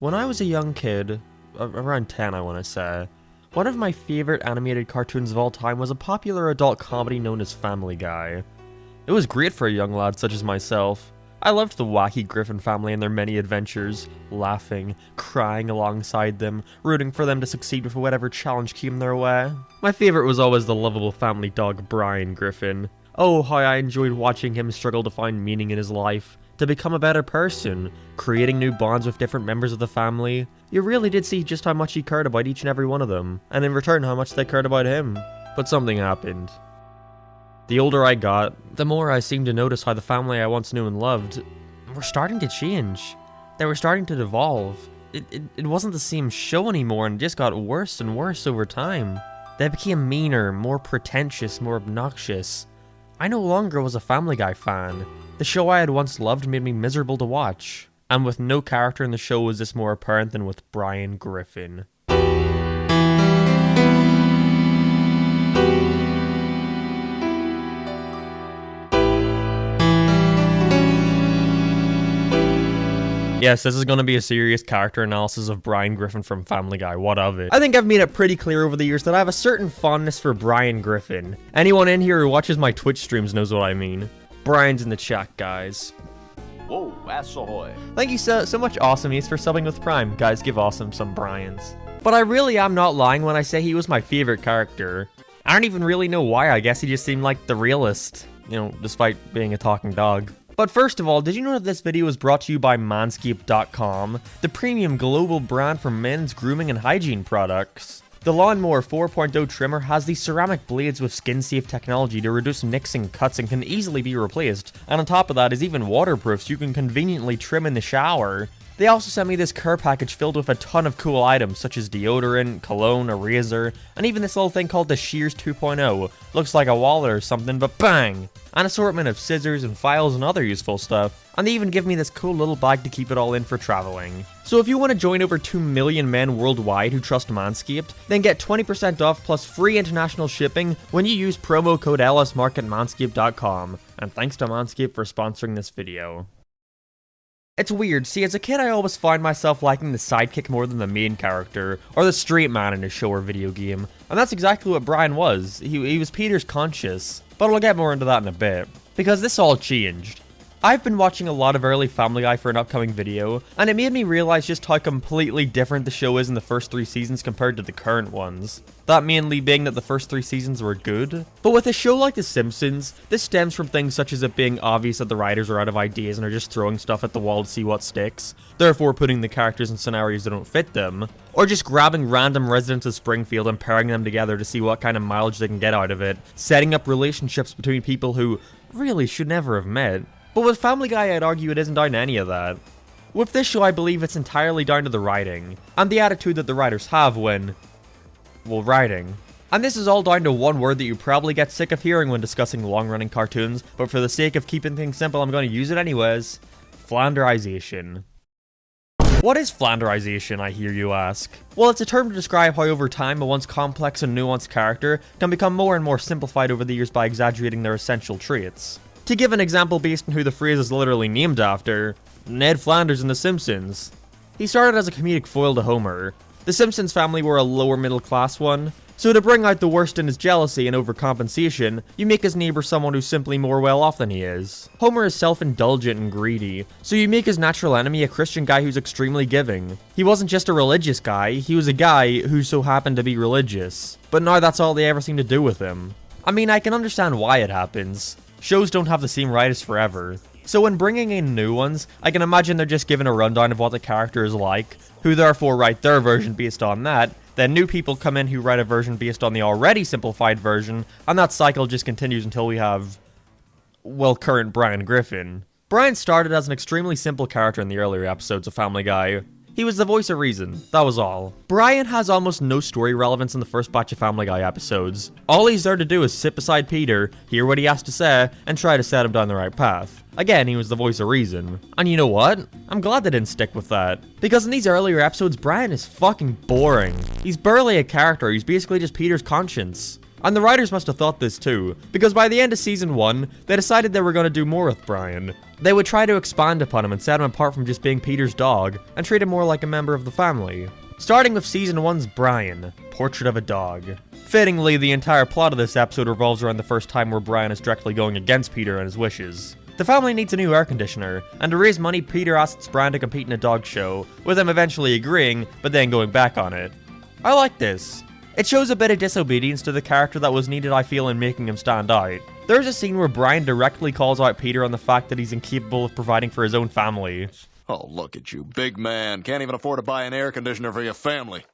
When I was a young kid, around 10 I want to say, one of my favorite animated cartoons of all time was a popular adult comedy known as Family Guy. It was great for a young lad such as myself. I loved the wacky Griffin family and their many adventures, laughing, crying alongside them, rooting for them to succeed with whatever challenge came their way. My favorite was always the lovable family dog Brian Griffin. Oh, how I enjoyed watching him struggle to find meaning in his life, to become a better person, creating new bonds with different members of the family. You really did see just how much he cared about each and every one of them, and in return how much they cared about him. But something happened. The older I got, the more I seemed to notice how the family I once knew and loved were starting to change. They were starting to devolve. It wasn't the same show anymore, and it just got worse and worse over time. They became meaner, more pretentious, more obnoxious. I no longer was a Family Guy fan. The show I had once loved made me miserable to watch. And with no character in the show was this more apparent than with Brian Griffin. Yes, this is going to be a serious character analysis of Brian Griffin from Family Guy, what of it? I think I've made it pretty clear over the years that I have a certain fondness for Brian Griffin. Anyone in here who watches my Twitch streams knows what I mean. Brian's in the chat, guys. Whoa, ass ahoy. Thank you so much, Awesomies, for subbing with Prime. Guys, give Awesome some Brians. But I really am not lying when I say he was my favorite character. I don't even really know why. I guess he just seemed like the realest, you know, despite being a talking dog. But first of all, did you know that this video was brought to you by Manscaped.com, the premium global brand for men's grooming and hygiene products? The Lawnmower 4.0 trimmer has these ceramic blades with skin-safe technology to reduce nicks and cuts and can easily be replaced, and on top of that is even waterproof so you can conveniently trim in the shower. They also sent me this care package filled with a ton of cool items such as deodorant, cologne, a razor, and even this little thing called the Shears 2.0. Looks like a wallet or something, but bang! An assortment of scissors and files and other useful stuff. And they even give me this cool little bag to keep it all in for traveling. So if you want to join over 2 million men worldwide who trust Manscaped, then get 20% off plus free international shipping when you use promo code LSMark at Manscaped.com. And thanks to Manscaped for sponsoring this video. It's weird, see, as a kid I always find myself liking the sidekick more than the main character, or the straight man in a show or video game, and that's exactly what Brian was. He was Peter's conscience, but I'll get more into that in a bit, because this all changed. I've been watching a lot of early Family Guy for an upcoming video, and it made me realize just how completely different the show is in the first 3 seasons compared to the current ones. That mainly being that the first 3 seasons were good. But with a show like The Simpsons, this stems from things such as it being obvious that the writers are out of ideas and are just throwing stuff at the wall to see what sticks, therefore putting the characters in scenarios that don't fit them, or just grabbing random residents of Springfield and pairing them together to see what kind of mileage they can get out of it, setting up relationships between people who really should never have met. But with Family Guy, I'd argue it isn't down to any of that. With this show, I believe it's entirely down to the writing, and the attitude that the writers have when, well, writing. And this is all down to one word that you probably get sick of hearing when discussing long-running cartoons, but for the sake of keeping things simple, I'm going to use it anyways. Flanderization. What is Flanderization, I hear you ask? Well, it's a term to describe how over time a once complex and nuanced character can become more and more simplified over the years by exaggerating their essential traits. To give an example based on who the phrase is literally named after, Ned Flanders in The Simpsons. He started as a comedic foil to Homer. The Simpsons family were a lower middle class one, so to bring out the worst in his jealousy and overcompensation, you make his neighbor someone who's simply more well off than he is. Homer is self-indulgent and greedy, so you make his natural enemy a Christian guy who's extremely giving. He wasn't just a religious guy, he was a guy who so happened to be religious. But now that's all they ever seem to do with him. I mean, I can understand why it happens. Shows don't have the same writers forever. So when bringing in new ones, I can imagine they're just given a rundown of what the character is like, who therefore write their version based on that, then new people come in who write a version based on the already simplified version, and that cycle just continues until we have, well, current Brian Griffin. Brian started as an extremely simple character in the earlier episodes of Family Guy. He was the voice of reason, that was all. Brian has almost no story relevance in the first batch of Family Guy episodes. All he's there to do is sit beside Peter, hear what he has to say, and try to set him down the right path. Again, he was the voice of reason. And you know what? I'm glad they didn't stick with that. Because in these earlier episodes, Brian is fucking boring. He's barely a character, he's basically just Peter's conscience. And the writers must have thought this too, because by the end of season 1, they decided they were going to do more with Brian. They would try to expand upon him and set him apart from just being Peter's dog, and treat him more like a member of the family. Starting with season 1's Brian, Portrait of a Dog. Fittingly, the entire plot of this episode revolves around the first time where Brian is directly going against Peter and his wishes. The family needs a new air conditioner, and to raise money, Peter asks Brian to compete in a dog show, with him eventually agreeing, but then going back on it. I like this. It shows a bit of disobedience to the character that was needed, I feel, in making him stand out. There's a scene where Brian directly calls out Peter on the fact that he's incapable of providing for his own family. Oh, look at you, big man. Can't even afford to buy an air conditioner for your family.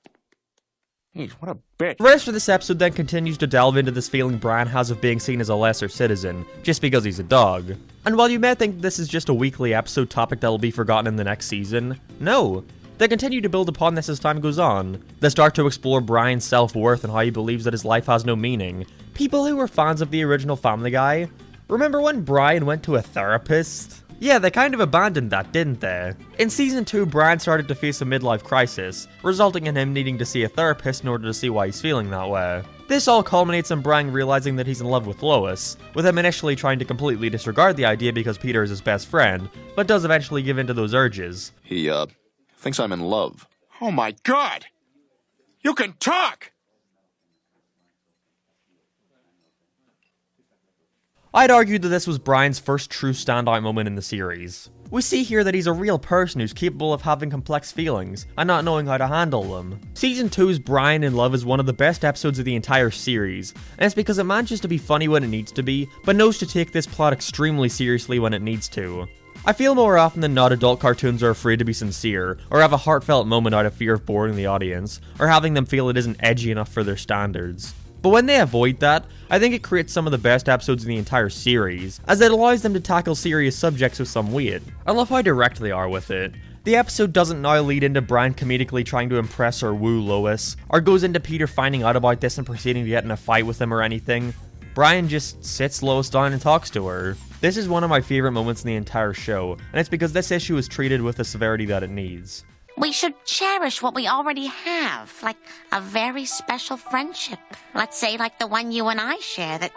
Jeez, what a bitch. The rest of this episode then continues to delve into this feeling Brian has of being seen as a lesser citizen, just because he's a dog. And while you may think this is just a weekly episode topic that'll be forgotten in the next season, no. They continue to build upon this as time goes on. They start to explore Brian's self-worth and how he believes that his life has no meaning. People who were fans of the original Family Guy, remember when Brian went to a therapist? Yeah, they kind of abandoned that, didn't they? In season 2, Brian started to face a midlife crisis, resulting in him needing to see a therapist in order to see why he's feeling that way. This all culminates in Brian realizing that he's in love with Lois, with him initially trying to completely disregard the idea because Peter is his best friend, but does eventually give in to those urges. He, thinks I'm in love. Oh my God! You can talk! I'd argue that this was Brian's first true standout moment in the series. We see here that he's a real person who's capable of having complex feelings, and not knowing how to handle them. Season 2's Brian in Love is one of the best episodes of the entire series, and it's because it manages to be funny when it needs to be, but knows to take this plot extremely seriously when it needs to. I feel more often than not adult cartoons are afraid to be sincere, or have a heartfelt moment out of fear of boring the audience, or having them feel it isn't edgy enough for their standards. But when they avoid that, I think it creates some of the best episodes in the entire series, as it allows them to tackle serious subjects with some weight. I love how direct they are with it. The episode doesn't now lead into Brian comedically trying to impress or woo Lois, or goes into Peter finding out about this and proceeding to get in a fight with him or anything. Brian just sits Lois down and talks to her. This is one of my favorite moments in the entire show, and it's because this issue is treated with the severity that it needs. We should cherish what we already have, like a very special friendship. Let's say like the one you and I share, that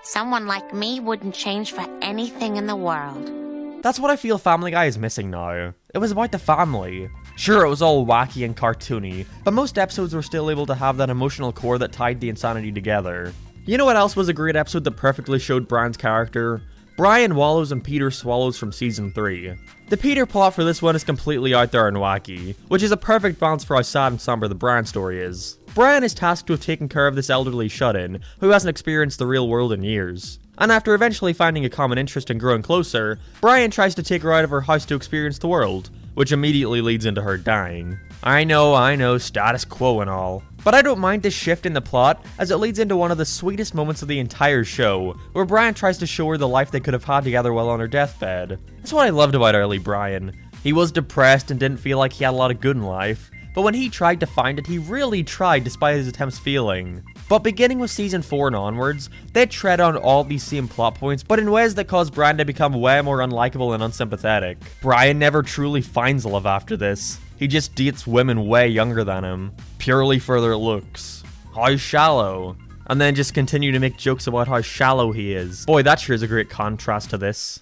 someone like me wouldn't change for anything in the world. That's what I feel Family Guy is missing now. It was about the family. Sure, it was all wacky and cartoony, but most episodes were still able to have that emotional core that tied the insanity together. You know what else was a great episode that perfectly showed Brian's character? Brian Wallows and Peter Swallows from season 3. The Peter plot for this one is completely out there and wacky, which is a perfect balance for how sad and somber the Brian story is. Brian is tasked with taking care of this elderly shut-in, who hasn't experienced the real world in years. And after eventually finding a common interest and growing closer, Brian tries to take her out of her house to experience the world, which immediately leads into her dying. I know, status quo and all. But I don't mind this shift in the plot, as it leads into one of the sweetest moments of the entire show, where Brian tries to show her the life they could have had together while on her deathbed. That's what I loved about early Brian. He was depressed and didn't feel like he had a lot of good in life, but when he tried to find it, he really tried despite his attempts failing. But beginning with season 4 and onwards, they tread on all these same plot points, but in ways that cause Brian to become way more unlikable and unsympathetic. Brian never truly finds love after this. He just dates women way younger than him, purely for their looks. How shallow. And then just continue to make jokes about how shallow he is. Boy, that sure is a great contrast to this.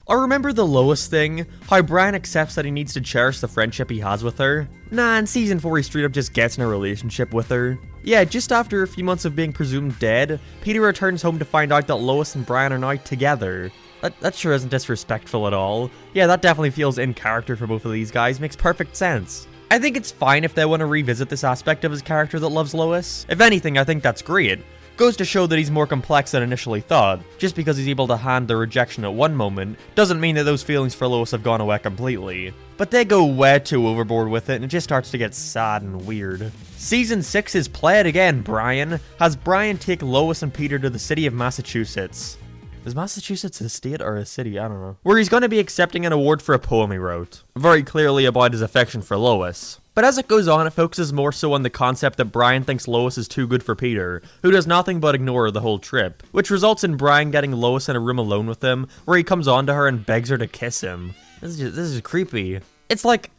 I remember the Lois thing, how Brian accepts that he needs to cherish the friendship he has with her. Nah, in season 4 he straight up just gets in a relationship with her. Yeah, just after a few months of being presumed dead, Peter returns home to find out that Lois and Brian are now together. That sure isn't disrespectful at all. Yeah, that definitely feels in character for both of these guys, makes perfect sense. I think it's fine if they want to revisit this aspect of his character that loves Lois. If anything, I think that's great. Goes to show that he's more complex than initially thought. Just because he's able to hand the rejection at one moment, doesn't mean that those feelings for Lois have gone away completely. But they go way too overboard with it, and it just starts to get sad and weird. Season 6 is Play It Again, Brian, has Brian take Lois and Peter to the city of Massachusetts. Is Massachusetts a state or a city? I don't know. Where he's going to be accepting an award for a poem he wrote. Very clearly about his affection for Lois. But as it goes on, it focuses more so on the concept that Brian thinks Lois is too good for Peter, who does nothing but ignore her the whole trip, which results in Brian getting Lois in a room alone with him, where he comes on to her and begs her to kiss him. This is creepy. It's like,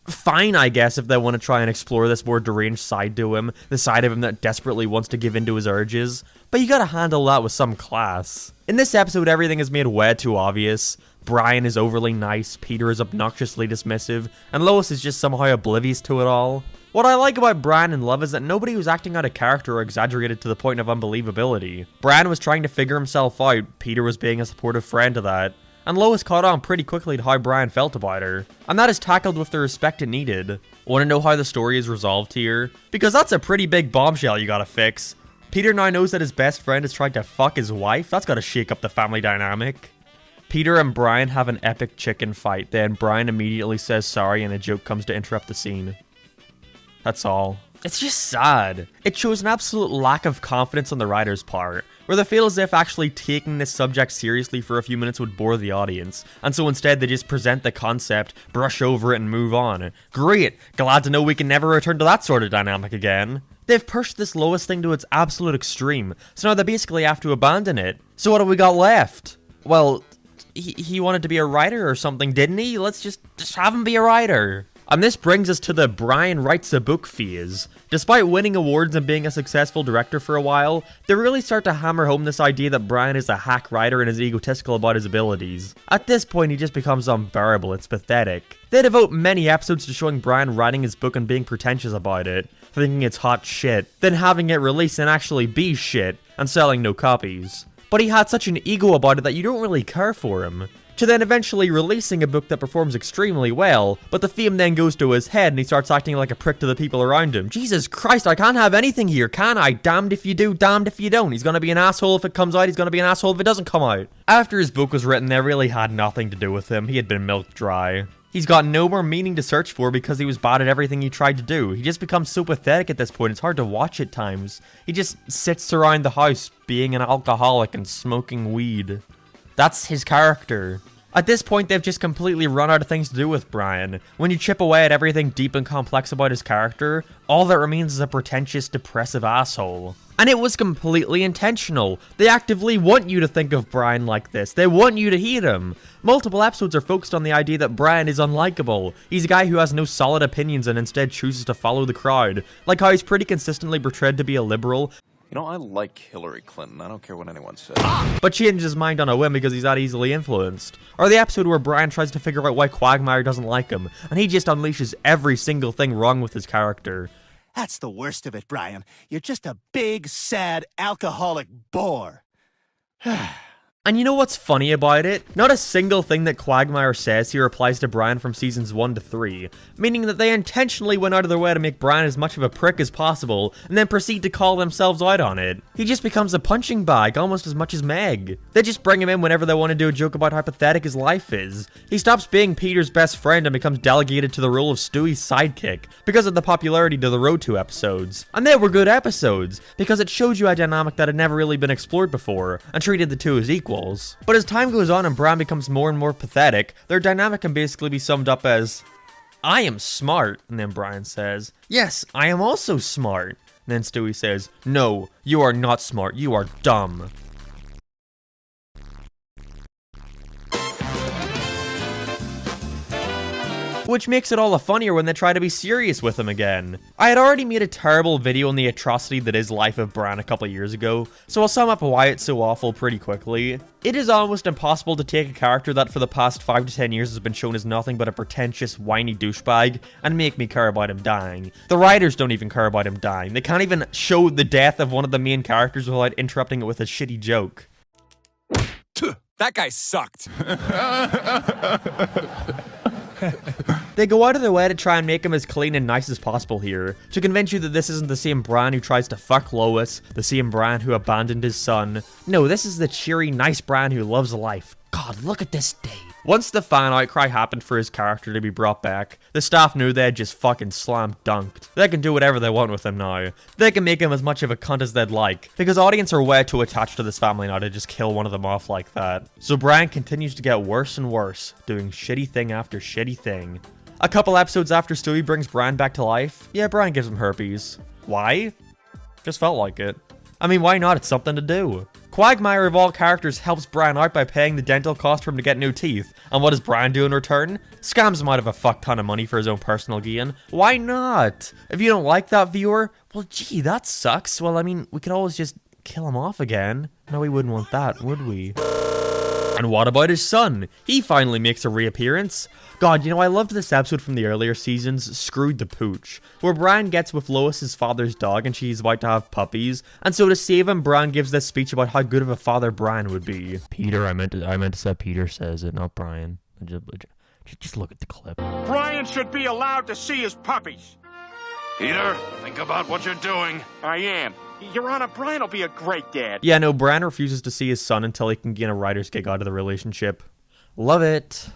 fine, I guess, if they want to try and explore this more deranged side to him, the side of him that desperately wants to give in to his urges, but you gotta handle that with some class. In this episode, everything is made way too obvious. Brian is overly nice, Peter is obnoxiously dismissive, and Lois is just somehow oblivious to it all. What I like about Brian and Love is that nobody was acting out of character or exaggerated to the point of unbelievability. Brian was trying to figure himself out, Peter was being a supportive friend to that, and Lois caught on pretty quickly to how Brian felt about her, and that is tackled with the respect it needed. Want to know how the story is resolved here? Because that's a pretty big bombshell you gotta fix. Peter now knows that his best friend is trying to fuck his wife, that's gotta shake up the family dynamic. Peter and Brian have an epic chicken fight, then Brian immediately says sorry and a joke comes to interrupt the scene. That's all. It's just sad. It shows an absolute lack of confidence on the writer's part, where they feel as if actually taking this subject seriously for a few minutes would bore the audience, and so instead they just present the concept, brush over it and move on. Great, glad to know we can never return to that sort of dynamic again. They've pushed this Lois thing to its absolute extreme, so now they basically have to abandon it. So what have we got left? Well, he wanted to be a writer or something, didn't he? Let's just have him be a writer. And this brings us to the Brian writes a book phase. Despite winning awards and being a successful director for a while, they really start to hammer home this idea that Brian is a hack writer and is egotistical about his abilities. At this point, he just becomes unbearable, it's pathetic. They devote many episodes to showing Brian writing his book and being pretentious about it, thinking it's hot shit, then having it released and actually be shit, and selling no copies. But he had such an ego about it that you don't really care for him. To then eventually releasing a book that performs extremely well, but the theme then goes to his head and he starts acting like a prick to the people around him. Jesus Christ, I can't have anything here, can I? Damned if you do, damned if you don't. He's gonna be an asshole if it comes out, he's gonna be an asshole if it doesn't come out. After his book was written, they really had nothing to do with him. He had been milked dry. He's got no more meaning to search for because he was bad at everything he tried to do. He just becomes so pathetic at this point, it's hard to watch at times. He just sits around the house being an alcoholic and smoking weed. That's his character. At this point, they've just completely run out of things to do with Brian. When you chip away at everything deep and complex about his character, all that remains is a pretentious, depressive asshole. And it was completely intentional. They actively want you to think of Brian like this. They want you to hate him. Multiple episodes are focused on the idea that Brian is unlikable. He's a guy who has no solid opinions and instead chooses to follow the crowd. Like how he's pretty consistently portrayed to be a liberal. You know, I like Hillary Clinton. I don't care what anyone says. But changes his mind on a whim because he's that easily influenced. Or the episode where Brian tries to figure out why Quagmire doesn't like him, and he just unleashes every single thing wrong with his character. That's the worst of it, Brian. You're just a big, sad, alcoholic bore. And you know what's funny about it? Not a single thing that Quagmire says here applies to Brian from seasons 1 to 3, meaning that they intentionally went out of their way to make Brian as much of a prick as possible, and then proceed to call themselves out on it. He just becomes a punching bag almost as much as Meg. They just bring him in whenever they want to do a joke about how pathetic his life is. He stops being Peter's best friend and becomes delegated to the role of Stewie's sidekick, because of the popularity to the Road to episodes. And they were good episodes, because it showed you a dynamic that had never really been explored before, and treated the two as equal. But as time goes on and Brian becomes more and more pathetic, their dynamic can basically be summed up as, I am smart, and then Brian says, yes, I am also smart. And then Stewie says, no, you are not smart, you are dumb. Which makes it all the funnier when they try to be serious with him again. I had already made a terrible video on the atrocity that is Life of Brian a couple years ago, so I'll sum up why it's so awful pretty quickly. It is almost impossible to take a character that for the past 5 to 10 years has been shown as nothing but a pretentious, whiny douchebag, and make me care about him dying. The writers don't even care about him dying. They can't even show the death of one of the main characters without interrupting it with a shitty joke. That guy sucked. They go out of their way to try and make him as clean and nice as possible here, to convince you that this isn't the same Brian who tries to fuck Lois, the same Brian who abandoned his son. No, this is the cheery, nice Brian who loves life. God, look at this day. Once the fan outcry happened for his character to be brought back, the staff knew they had just fucking slam dunked. They can do whatever they want with him now. They can make him as much of a cunt as they'd like, because audience are way too attached to this family now to just kill one of them off like that. So Brian continues to get worse and worse, doing shitty thing after shitty thing. A couple episodes after Stewie brings Brian back to life, yeah, Brian gives him herpes. Why? Just felt like it. I mean, why not? It's something to do. Quagmire of all characters helps Brian out by paying the dental cost for him to get new teeth. And what does Brian do in return? Scams him out of a fuck ton of money for his own personal gain. Why not? If you don't like that, viewer, well gee, that sucks. Well, I mean, we could always just kill him off again. No, we wouldn't want that, would we? And what about his son? He finally makes a reappearance. God, you know, I loved this episode from the earlier seasons, Screwed the Pooch, where Brian gets with Lois, his father's dog, and she's about to have puppies. And so to save him, Brian gives this speech about how good of a father Brian would be. Peter, I meant to say Peter says it, not Brian. Just look at the clip. Brian should be allowed to see his puppies. Peter, think about what you're doing. I am. Your Honor, Brian will be a great dad. Yeah, no, Brian refuses to see his son until he can gain a writer's gig out of the relationship. Love it.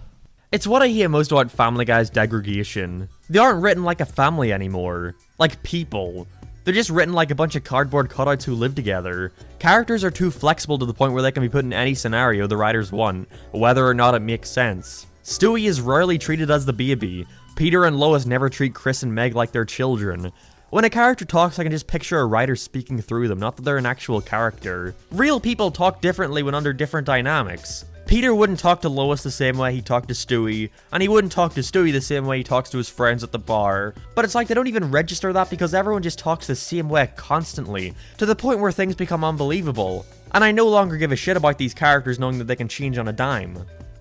It's what I hear most about Family Guy's degradation. They aren't written like a family anymore. Like people. They're just written like a bunch of cardboard cutouts who live together. Characters are too flexible to the point where they can be put in any scenario the writers want, whether or not it makes sense. Stewie is rarely treated as the baby. Peter and Lois never treat Chris and Meg like their children. When a character talks, I can just picture a writer speaking through them, not that they're an actual character. Real people talk differently when under different dynamics. Peter wouldn't talk to Lois the same way he talked to Stewie, and he wouldn't talk to Stewie the same way he talks to his friends at the bar. But it's like they don't even register that because everyone just talks the same way constantly, to the point where things become unbelievable. And I no longer give a shit about these characters knowing that they can change on a dime.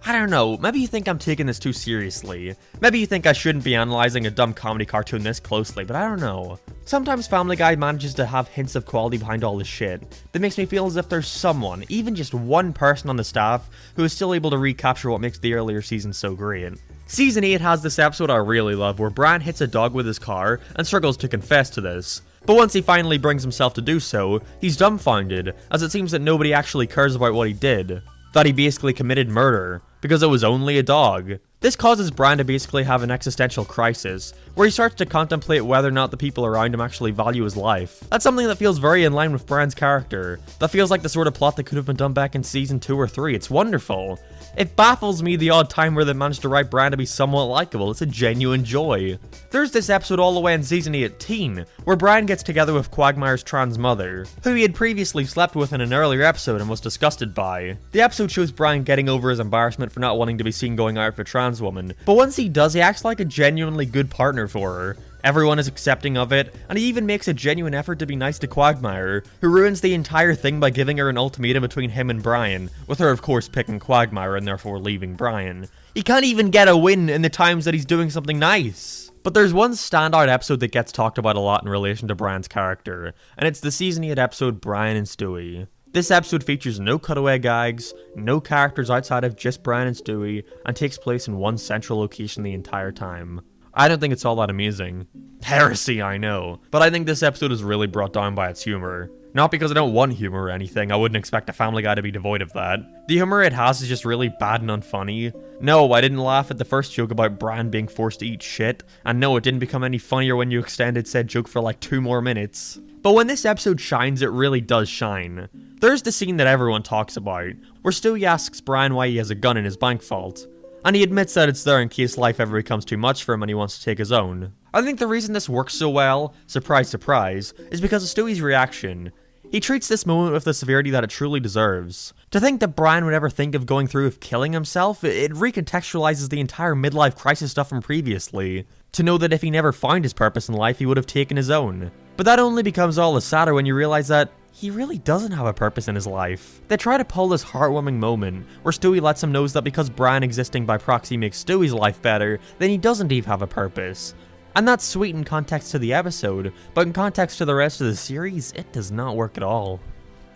I don't know, maybe you think I'm taking this too seriously. Maybe you think I shouldn't be analyzing a dumb comedy cartoon this closely, but I don't know. Sometimes Family Guy manages to have hints of quality behind all this shit that makes me feel as if there's someone, even just one person on the staff, who is still able to recapture what makes the earlier seasons so great. Season 8 has this episode I really love where Brian hits a dog with his car and struggles to confess to this. But once he finally brings himself to do so, he's dumbfounded, as it seems that nobody actually cares about what he did. That he basically committed murder, because it was only a dog. This causes Brian to basically have an existential crisis, where he starts to contemplate whether or not the people around him actually value his life. That's something that feels very in line with Brian's character. That feels like the sort of plot that could have been done back in season 2 or 3. It's wonderful. It baffles me the odd time where they managed to write Brian to be somewhat likable. It's a genuine joy. There's this episode all the way in season 18, where Brian gets together with Quagmire's trans mother, who he had previously slept with in an earlier episode and was disgusted by. The episode shows Brian getting over his embarrassment for not wanting to be seen going out with a trans woman, but once he does, he acts like a genuinely good partner for her. Everyone is accepting of it, and he even makes a genuine effort to be nice to Quagmire, who ruins the entire thing by giving her an ultimatum between him and Brian, with her of course picking Quagmire and therefore leaving Brian. He can't even get a win in the times that he's doing something nice. But there's one standout episode that gets talked about a lot in relation to Brian's character, and it's the season 8 episode Brian and Stewie. This episode features no cutaway gags, no characters outside of just Brian and Stewie, and takes place in one central location the entire time. I don't think it's all that amazing. Heresy, I know. But I think this episode is really brought down by its humor. Not because I don't want humor or anything, I wouldn't expect a Family Guy to be devoid of that. The humor it has is just really bad and unfunny. No, I didn't laugh at the first joke about Brian being forced to eat shit. And no, it didn't become any funnier when you extended said joke for like 2 more minutes. But when this episode shines, it really does shine. There's the scene that everyone talks about, where Stewie asks Brian why he has a gun in his bank vault. And he admits that it's there in case life ever becomes too much for him and he wants to take his own. I think the reason this works so well, surprise surprise, is because of Stewie's reaction. He treats this moment with the severity that it truly deserves. To think that Brian would ever think of going through with killing himself, it recontextualizes the entire midlife crisis stuff from previously. To know that if he never found his purpose in life, he would have taken his own. But that only becomes all the sadder when you realize that he really doesn't have a purpose in his life. They try to pull this heartwarming moment, where Stewie lets him know that because Brian existing by proxy makes Stewie's life better, then he doesn't even have a purpose. And that's sweet in context to the episode, but in context to the rest of the series, it does not work at all.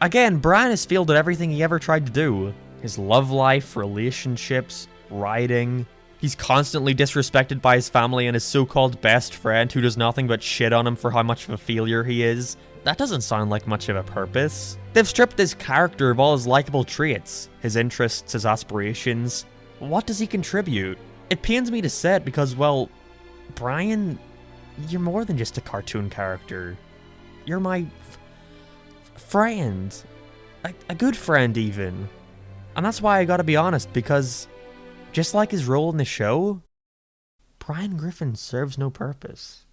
Again, Brian has failed at everything he ever tried to do. His love life, relationships, writing. He's constantly disrespected by his family and his so-called best friend who does nothing but shit on him for how much of a failure he is. That doesn't sound like much of a purpose. They've stripped his character of all his likable traits, his interests, his aspirations. What does he contribute? It pains me to say it because, well, Brian, you're more than just a cartoon character. You're my friend. A good friend, even. And that's why I gotta be honest, because just like his role in the show, Brian Griffin serves no purpose.